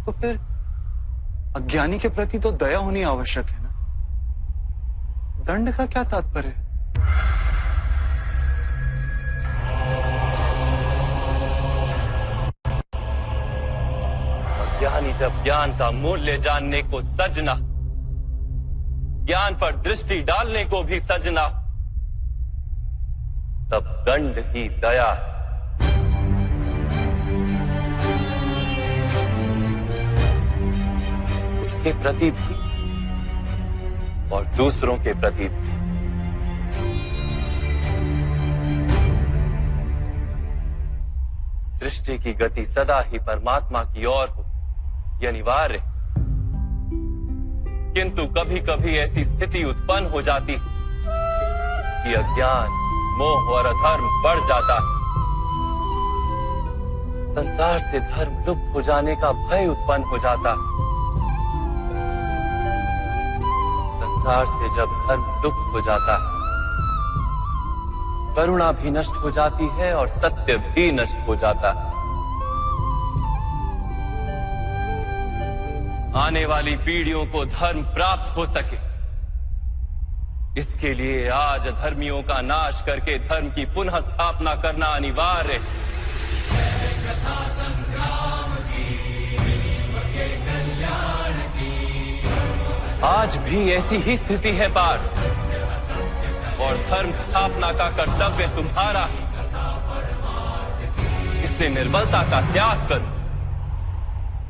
तो फिर अज्ञानी के प्रति तो दया होनी आवश्यक है ना। दंड का क्या तात्पर्य है? अज्ञानी जब ज्ञान का मूल्य जानने को सजना, ज्ञान पर दृष्टि डालने को भी सजना, तब दंड ही दया। उसके प्रति भी और दूसरों के प्रति भी। सृष्टि की गति सदा ही परमात्मा की ओर हो, यह अनिवार्य। किंतु कभी कभी ऐसी स्थिति उत्पन्न हो जाती है कि अज्ञान, मोह और अधर्म बढ़ जाता है। संसार से धर्म लुप्त हो जाने का भय उत्पन्न हो जाता है। संसार से जब धर्म लुप्त हो जाता है, करुणा भी नष्ट हो जाती है और सत्य भी नष्ट हो जाता है। आने वाली पीढ़ियों को धर्म प्राप्त हो सके, इसके लिए आज अधर्मियों का नाश करके धर्म की पुनः स्थापना करना अनिवार्य है। आज भी ऐसी ही स्थिति है पार्थ, और धर्म स्थापना का कर्तव्य तुम्हारा है। इसलिए निर्बलता का त्याग करो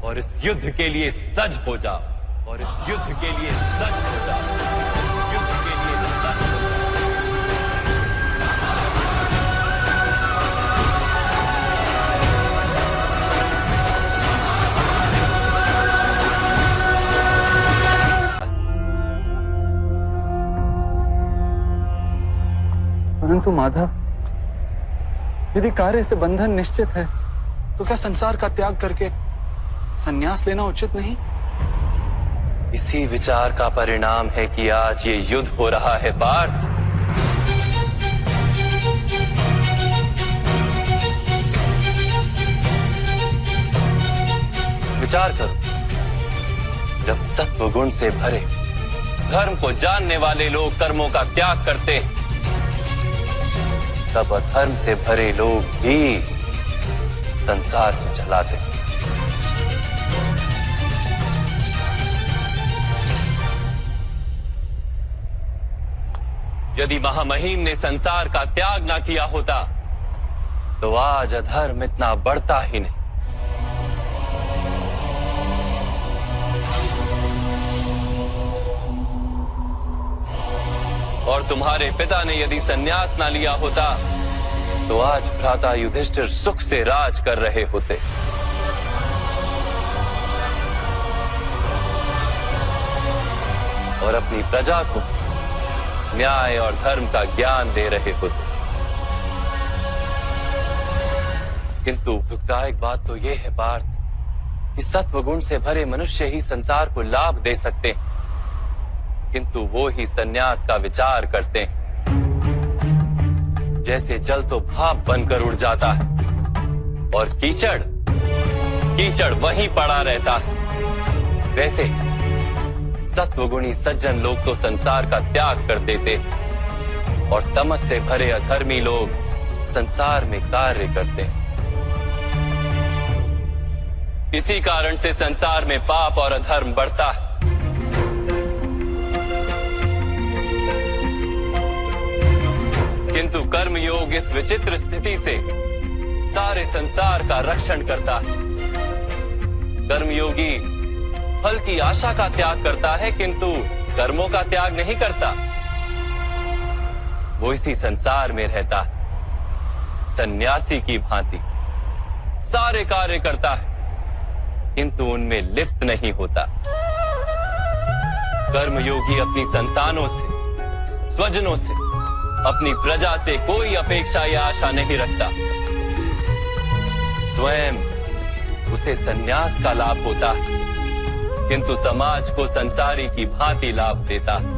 और इस युद्ध के लिए सज हो जाओ। और इस युद्ध के लिए सज हो जाओ। युद्ध के लिए सज हो जाओ। परंतु माधव, यदि कार्य से बंधन निश्चित है तो क्या संसार का त्याग करके संन्यास लेना उचित नहीं? इसी विचार का परिणाम है कि आज ये युद्ध हो रहा है पार्थ। विचार करो, जब सत्व गुण से भरे धर्म को जानने वाले लोग कर्मों का त्याग करते हैं, तब अधर्म से भरे लोग भी संसार को चलाते हैं। यदि महामहिम ने संसार का त्याग ना किया होता तो आज अधर्म इतना बढ़ता ही नहीं। और तुम्हारे पिता ने यदि संन्यास ना लिया होता तो आज भ्राता युधिष्ठिर सुख से राज कर रहे होते। और अपनी प्रजा को न्याय और धर्म का ज्ञान दे रहे होते। किंतु दुखदायक बात तो यह है पार्थ कि सत्व गुण से भरे मनुष्य ही संसार को लाभ दे सकते हैं, किंतु वो ही संन्यास का विचार करते हैं। जैसे जल तो भाप बनकर उड़ जाता है और कीचड़ वहीं पड़ा रहता है, वैसे सत्वगुणी सज्जन लोग तो संसार का त्याग कर देते और तमस से भरे अधर्मी लोग संसार में कार्य करते हैं। इसी कारण से संसार में पाप और अधर्म बढ़ता है। किंतु कर्मयोग इस विचित्र स्थिति से सारे संसार का रक्षण करता है। कर्मयोगी फल की आशा का त्याग करता है, किंतु कर्मों का त्याग नहीं करता। वो इसी संसार में रहता है, सन्यासी की भांति सारे कार्य करता है, किंतु उनमें लिप्त नहीं होता। कर्मयोगी अपनी संतानों से, स्वजनों से, अपनी प्रजा से कोई अपेक्षा या आशा नहीं रखता। स्वयं उसे संन्यास का लाभ होता है, किंतु समाज को संसारी की भांति लाभ देता है।